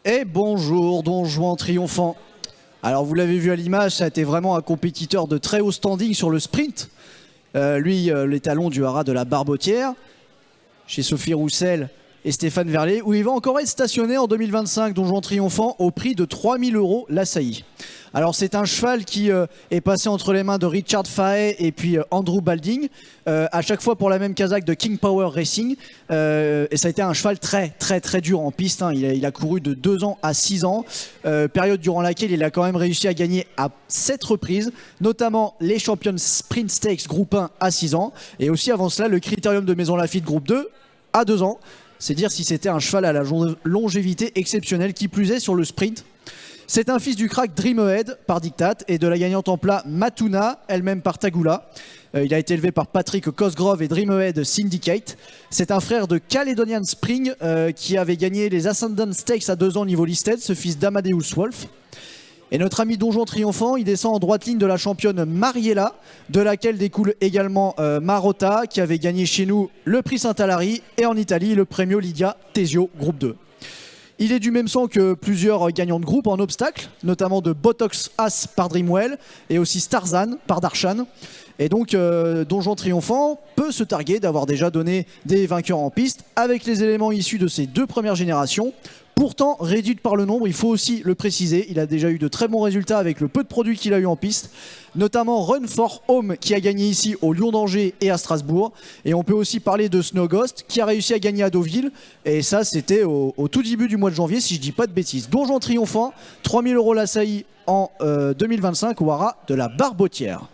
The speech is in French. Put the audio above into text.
Et bonjour Don Juan triomphant. Alors vous l'avez vu à l'image, ça a été vraiment un compétiteur de très haut standing sur le sprint. L'étalon du haras de la Barbotière, chez Sophie Roussel et Stéphane Verlet, où il va encore être stationné en 2025, Don Juan triomphant, au prix de 3000 € l'assaillie. Alors c'est un cheval qui est passé entre les mains de Richard Fahey et puis Andrew Balding, à chaque fois pour la même casaque de King Power Racing, et ça a été un cheval très dur en piste, hein. Il a couru de 2 ans à 6 ans, période durant laquelle il a quand même réussi à gagner à 7 reprises, notamment les Champions Sprint Stakes Groupe 1 à 6 ans, et aussi avant cela le Critérium de Maison Lafitte Groupe 2 à 2 ans. C'est dire si c'était un cheval à la longévité exceptionnelle, qui plus est sur le sprint. C'est un fils du crack Dream Ahead par Dictat et de la gagnante en plat Matuna, elle-même par Tagula. Il a été élevé par Patrick Cosgrove et Dream Ahead Syndicate. C'est un frère de Caledonian Spring qui avait gagné les Ascendant Stakes à 2 ans niveau listed, ce fils d'Amadeus Wolf. Et notre ami Don Juan triomphant, il descend en droite ligne de la championne Mariella, de laquelle découle également Marotta, qui avait gagné chez nous le prix Saint-Alary et en Italie le Premio Lidia Tesio Groupe 2. Il est du même sang que plusieurs gagnants de groupe en obstacle, notamment de Botox As par Dreamwell et aussi Starzan par Darshan. Et donc Don Juan triomphant peut se targuer d'avoir déjà donné des vainqueurs en piste avec les éléments issus de ses 2 premières générations. Pourtant réduite par le nombre, il faut aussi le préciser, il a déjà eu de très bons résultats avec le peu de produits qu'il a eu en piste, notamment Run for Home qui a gagné ici au Lion d'Angers et à Strasbourg, et on peut aussi parler de Snow Ghost qui a réussi à gagner à Deauville, et ça c'était au tout début du mois de janvier si je dis pas de bêtises. Don Juan triomphant, 3000 € l'assaillie en 2025 au haras de la Barbotière.